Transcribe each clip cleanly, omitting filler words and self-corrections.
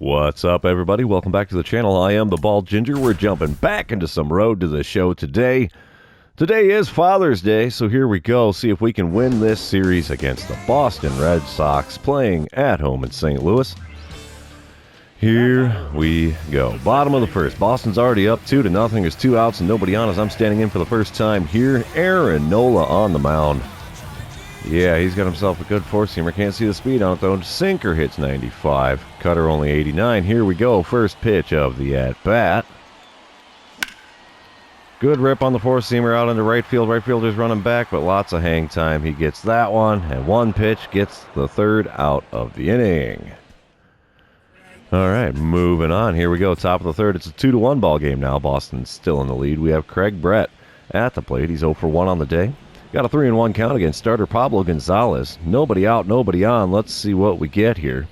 What's up, everybody? Welcome back to the channel. I am the Bald Ginger. We're jumping back into some road to the show today. Today is Father's Day, so here we go. See if we can win this series against the Boston Red Sox, playing at home in St. Louis. Here we go. Bottom of the first. Boston's already up 2-0. There's 2 outs and nobody on as I'm standing in for the first time here. Aaron Nola on the mound. Yeah, he's got himself a good four-seamer. Can't see the speed on it, though. Sinker hits 95. Cutter only 89. Here we go. First pitch of the at-bat. Good rip on the four-seamer out into right field. Right fielder's running back, but lots of hang time. He gets that one, and one pitch gets the third out of the inning. All right, moving on. Here we go. Top of the third. It's a 2-1 ball game now. Boston's still in the lead. We have Craig Brett at the plate. He's 0 for 1 on the day. Got a 3-1 count against starter Pablo Gonzalez. Nobody out, nobody on. Let's see what we get here.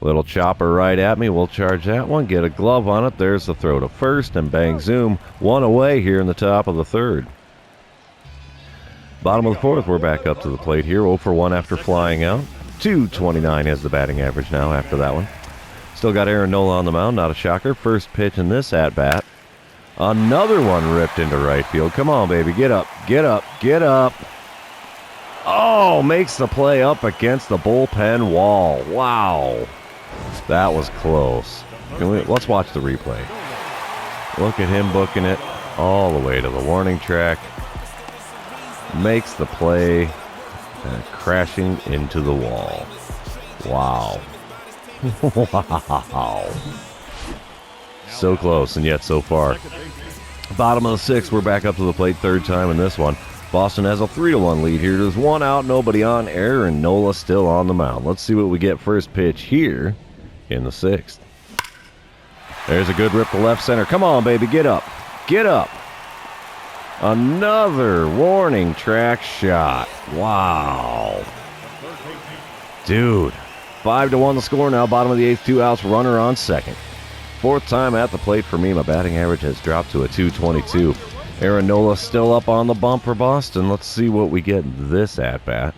Little chopper right at me. We'll charge that one. Get a glove on it. There's the throw to first, and bang, zoom. One away here in the top of the third. Bottom of the fourth, we're back up to the plate here. 0 for 1 after flying out. 229 is the batting average now after that one. Still got Aaron Nola on the mound. Not a shocker. First pitch in this at-bat. Another one ripped into right field. Come on, baby. Get up. Get up. Get up. Oh, makes the play up against the bullpen wall. Wow. That was close. Let's watch the replay. Look at him booking it all the way to the warning track. Makes the play and crashing into the wall. Wow. Wow. So close and yet so far. Bottom of the sixth, we're back up to the plate third time in this one. Boston has a 3-1 lead here. There's 1 out, nobody on. Aaron Nola still on the mound. Let's see what we get first pitch here in the sixth. There's a good rip to left center. Come on, baby, get up. Get up. Another warning track shot. Wow. Dude. 5-1 the score now. Bottom of the eighth, 2 outs, runner on second. Fourth time at the plate for me. My batting average has dropped to a 222. Aaron Nola still up on the bump for Boston. Let's see what we get in this at-bat.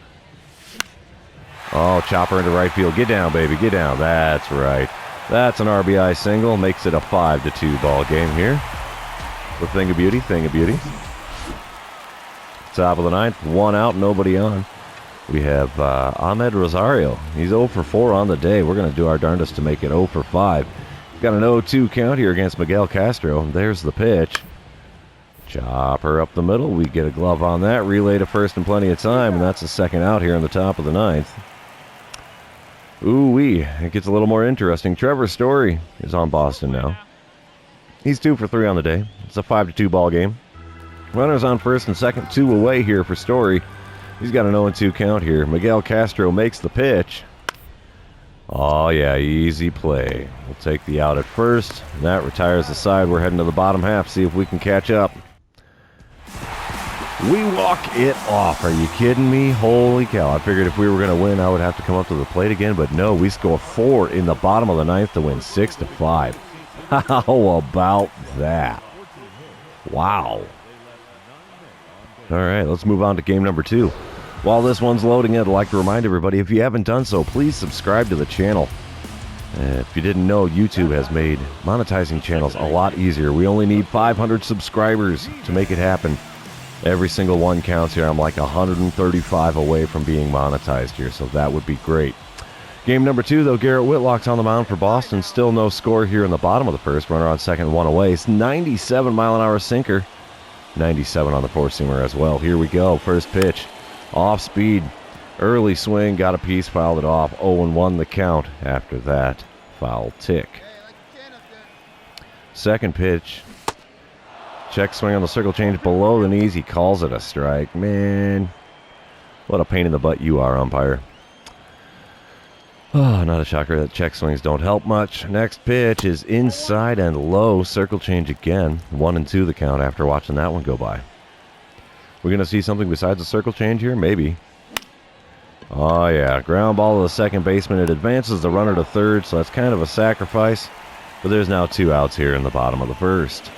Oh, chopper into right field. Get down, baby. Get down. That's right. That's an RBI single. Makes it a 5-2 ball game here. The thing of beauty. Thing of beauty. Top of the ninth. 1 out. Nobody on. We have Ahmed Rosario. He's 0 for 4 on the day. We're going to do our darndest to make it 0 for 5. Got an 0-2 count here against Miguel Castro. There's the pitch. Chopper up the middle. We get a glove on that. Relay to first in plenty of time, and that's the second out here in the top of the ninth. Ooh-wee. It gets a little more interesting. Trevor Story is on Boston now. He's 2 for 3 on the day. It's a 5-2 ball game. Runners on first and second, 2 away here for Story. He's got an 0-2 count here. Miguel Castro makes the pitch. Oh, yeah, easy play. We'll take the out at first. And that retires the side. We're heading to the bottom half. See if we can catch up. We walk it off. Are you kidding me? Holy cow. I figured if we were going to win, I would have to come up to the plate again. But no, we score 4 in the bottom of the ninth to win 6-5. How about that? Wow. All right, let's move on to game number 2. While this one's loading, I'd like to remind everybody, if you haven't done so, please subscribe to the channel. If you didn't know, YouTube has made monetizing channels a lot easier. We only need 500 subscribers to make it happen. Every single one counts here. I'm like 135 away from being monetized here, so that would be great. Game number 2, though, Garrett Whitlock's on the mound for Boston. Still no score here in the bottom of the first. Runner on second, 1 away. It's 97-mile-an-hour sinker. 97 on the four-seamer as well. Here we go. First pitch. Off speed, early swing, got a piece, fouled it off. 0-1 the count after that foul tick. Second pitch, check swing on the circle change below the knees. He calls it a strike. Man, what a pain in the butt you are, umpire. Oh, not a shocker that check swings don't help much. Next pitch is inside and low. Circle change again. 1-2 the count after watching that one go by. We're going to see something besides a circle change here? Maybe. Oh, yeah. Ground ball to the second baseman. It advances the runner to third, so that's kind of a sacrifice. But there's now 2 outs here in the bottom of the first.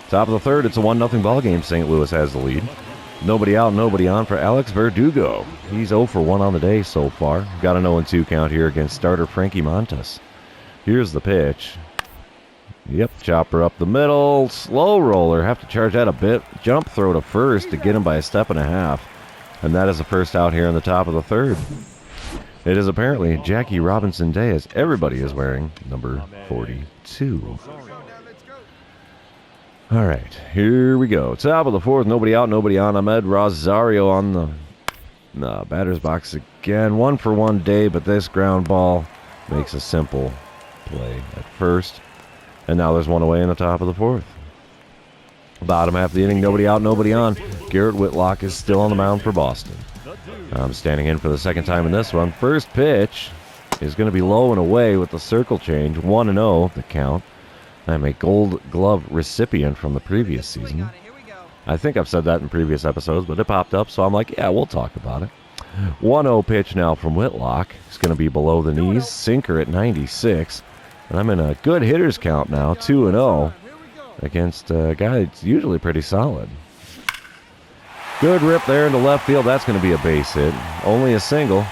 Top of the third, it's a 1-0 ball game. St. Louis has the lead. Nobody out, nobody on for Alex Verdugo. He's 0 for 1 on the day so far. Got an 0-2 count here against starter Frankie Montas. Here's the pitch. Yep, chopper up the middle. Slow roller. Have to charge that a bit. Jump throw to first to get him by a step and a half. And that is the first out here in the top of the third. It is apparently Jackie Robinson Day, as everybody is wearing number 42. All right, here we go. Top of the fourth, nobody out, nobody on. Ahmed Rosario on the batter's box again. 1 for 1 day, but this ground ball makes a simple play at first. And now there's one away in the top of the fourth. Bottom half of the inning, nobody out, nobody on. Garrett Whitlock is still on the mound for Boston. I'm standing in for the second time in this one. First pitch is going to be low and away with the circle change. 1-0, the count. I'm a Gold Glove recipient from the previous season. I think I've said that in previous episodes, but it popped up, so I'm like, yeah, we'll talk about it. 1-0 pitch now from Whitlock. It's going to be below the knees. Sinker at 96. And I'm in a good hitter's count now, 2-0, against a guy that's usually pretty solid. Good rip there into left field. That's going to be a base hit. Only a single.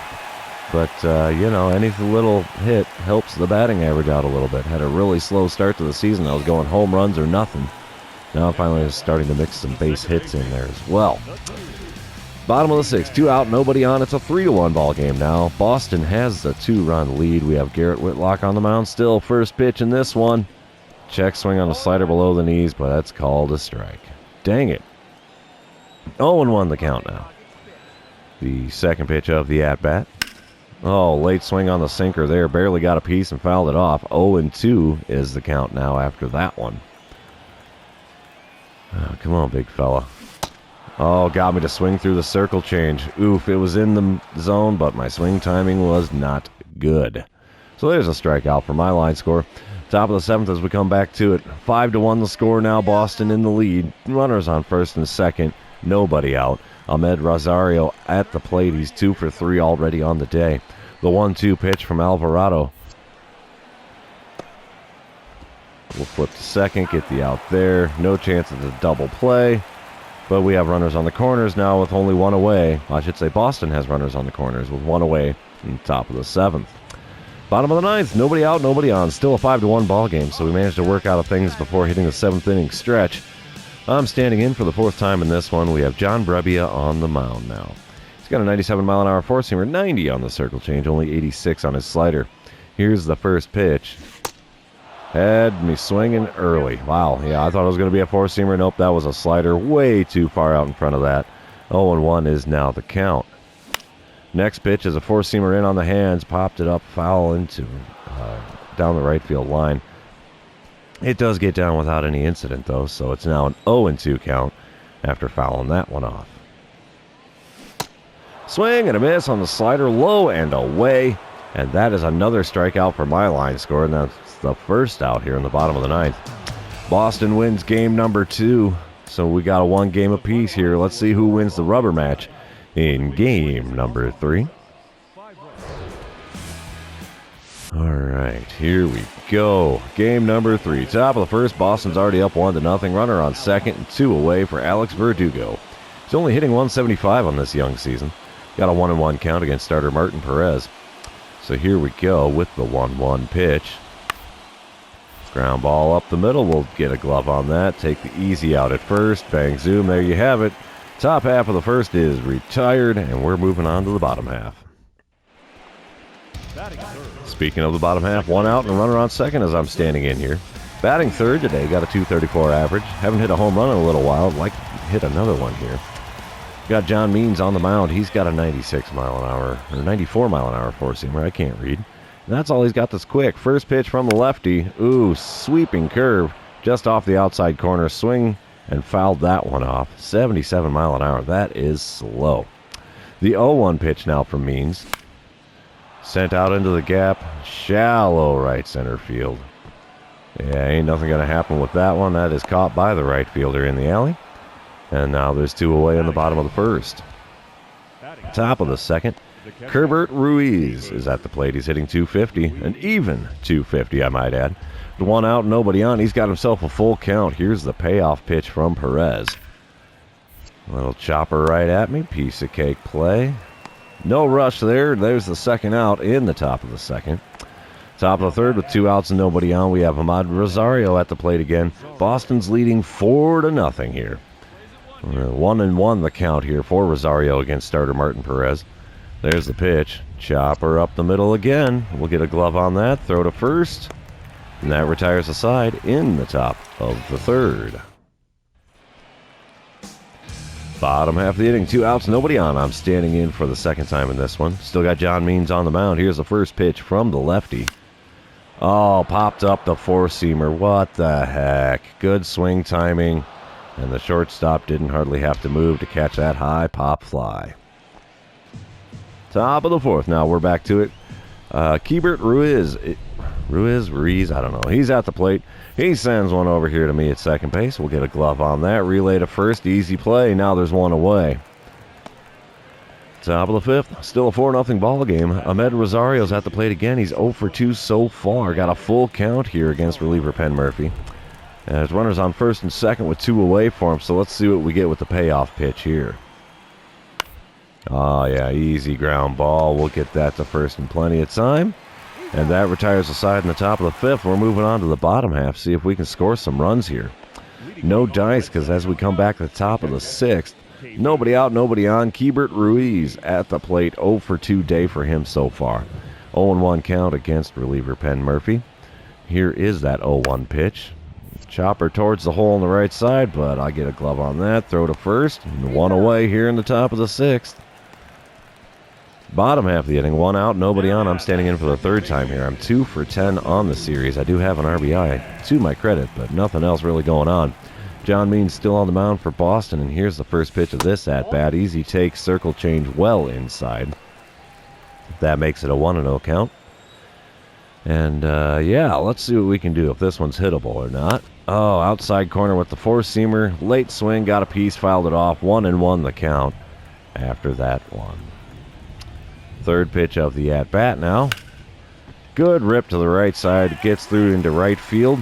But, any little hit helps the batting average out a little bit. Had a really slow start to the season. I was going home runs or nothing. Now finally is starting to mix some base hits in there as well. Bottom of the sixth, 2 out, nobody on. It's a 3-1 ball game now. Boston has the 2-run lead. We have Garrett Whitlock on the mound still. First pitch in this one. Check swing on the slider below the knees, but that's called a strike. Dang it. 0-1 the count now. The second pitch of the at-bat. Oh, late swing on the sinker there. Barely got a piece and fouled it off. 0-2 is the count now after that one. Oh, come on, big fella. Oh, got me to swing through the circle change. Oof, it was in the zone, but my swing timing was not good. So there's a strikeout for my line score. Top of the seventh as we come back to it. 5-1 the score now. Boston in the lead. Runners on first and second. Nobody out. Ahmed Rosario at the plate. He's 2 for 3 already on the day. The 1-2 pitch from Alvarado. We'll flip to second, get the out there. No chance of the double play. But we have runners on the corners now with only 1 away. I should say Boston has runners on the corners with 1 away in the top of the seventh. Bottom of the ninth, nobody out, nobody on. Still a 5-1 ball game, so we managed to work out of things before hitting the 7th inning stretch. I'm standing in for the 4th time in this one. We have John Brebbia on the mound now. He's got a 97-mile-an-hour four-seamer, 90 on the circle change, only 86 on his slider. Here's the first pitch. Had me swinging early. Wow, yeah, I thought it was going to be a four-seamer. Nope, that was a slider way too far out in front of that. 0-1 is now the count. Next pitch is a four-seamer in on the hands. Popped it up, foul into down the right field line. It does get down without any incident, though, so it's now an 0-2 count after fouling that one off. Swing and a miss on the slider, low and away. And that is another strikeout for my line score, and that's the first out here in the bottom of the ninth. Boston wins game number 2, so we got a 1 game apiece here. Let's see who wins the rubber match in game number 3. All right, here we go. Game number 3. Top of the first, Boston's already up 1-0. Runner on second and 2 away for Alex Verdugo. He's only hitting 175 on this young season. Got a 1-1 count against starter Martin Perez. So here we go with the 1-1 pitch. Ground ball up the middle. We'll get a glove on that. Take the easy out at first. Bang, zoom. There you have it. Top half of the first is retired, and we're moving on to the bottom half. Speaking of the bottom half, 1 out and a runner on second as I'm standing in here. Batting third today, got a .234 average. Haven't hit a home run in a little while. I'd like to hit another one here. Got John Means on the mound. He's got a 96-mile-an-hour, or 94-mile-an-hour four-seamer. I can't read. And that's all he's got that's quick. First pitch from the lefty. Ooh, sweeping curve just off the outside corner. Swing and fouled that one off. 77-mile-an-hour. That is slow. The 0-1 pitch now from Means. Sent out into the gap. Shallow right center field. Yeah, ain't nothing going to happen with that one. That is caught by the right fielder in the alley. And now there's 2 away in the bottom of the first. Top of the second, Kerbert Ruiz is at the plate. He's hitting .250, an even .250, I might add. 1 out, nobody on. He's got himself a full count. Here's the payoff pitch from Perez. Little chopper right at me. Piece of cake play. No rush there. There's the second out in the top of the second. Top of the third with 2 outs and nobody on. We have Ahmad Rosario at the plate again. Boston's leading 4-0 here. 1-1 the count here for Rosario against starter Martin Perez. There's the pitch. Chopper up the middle again. We'll get a glove on that. Throw to first. And that retires the side in the top of the third. Bottom half of the inning, 2 outs, nobody on. I'm standing in for the second time in this one. Still got John Means on the mound. Here's the first pitch from the lefty. Oh, popped up the four-seamer. What the heck? Good swing timing. And the shortstop didn't hardly have to move to catch that high pop fly. Top of the fourth. Now we're back to it. Keibert Ruiz, I don't know. He's at the plate. He sends one over here to me at second base. We'll get a glove on that. Relay to first. Easy play. Now there's one away. Top of the fifth. Still a 4-0 ball game. Ahmed Rosario's at the plate again. He's 0 for 2 so far. Got a full count here against reliever Penn Murphy. And his runners on first and second with 2 away for him. So let's see what we get with the payoff pitch here. Oh, yeah. Easy ground ball. We'll get that to first in plenty of time. And that retires the side in the top of the fifth. We're moving on to the bottom half. See if we can score some runs here. No dice, because as we come back to the top of the sixth, nobody out, nobody on. Keibert Ruiz at the plate. 0 for 2 day for him so far. 0-1 count against reliever Penn Murphy. Here is that 0-1 pitch. Chopper towards the hole on the right side, but I get a glove on that. Throw to first. And 1 away here in the top of the sixth. Bottom half of the inning, 1 out, nobody on. I'm standing in for the third time here. I'm 2 for 10 on the series. I do have an RBI to my credit, but nothing else really going on. John Means still on the mound for Boston, and here's the first pitch of this at-bat. Easy take, circle change well inside. That makes it a 1-0 count. And, yeah, let's see what we can do if this one's hittable or not. Oh, outside corner with the four-seamer. Late swing, got a piece, fouled it off. 1-1 the count after that one. Third pitch of the at-bat now. Good rip to the right side. Gets through into right field.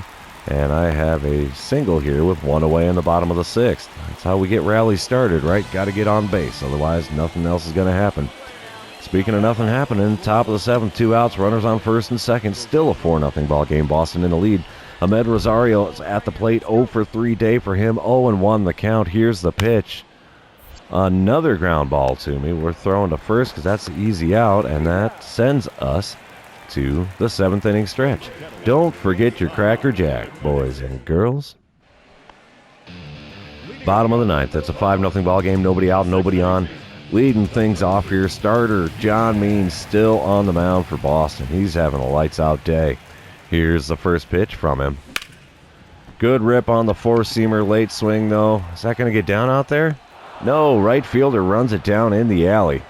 And I have a single here with 1 away in the bottom of the sixth. That's how we get rallies started, right? Got to get on base. Otherwise, nothing else is going to happen. Speaking of nothing happening, top of the seventh, 2 outs. Runners on first and second. Still a 4-0 ball game. Boston in the lead. Ahmed Rosario is at the plate. 0 for 3 day for him. 0-1 the count. Here's the pitch. Another ground ball to me. We're throwing to first because that's the easy out, and that sends us to the 7th inning stretch. Don't forget your Cracker Jack, boys and girls. Bottom of the ninth. That's a 5-0 ball game. Nobody out, nobody on. Leading things off here. Starter John Means still on the mound for Boston. He's having a lights-out day. Here's the first pitch from him. Good rip on the four-seamer. Late swing, though. Is that going to get down out there? No, right fielder runs it down in the alley.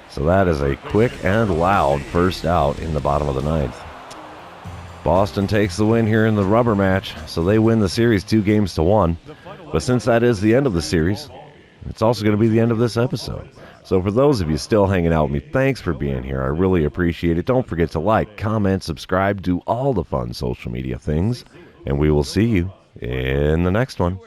So that is a quick and loud first out in the bottom of the ninth. Boston takes the win here in the rubber match, so they win the series 2-1. But since that is the end of the series, it's also going to be the end of this episode. So for those of you still hanging out with me, thanks for being here. I really appreciate it. Don't forget to like, comment, subscribe, do all the fun social media things, and we will see you in the next one.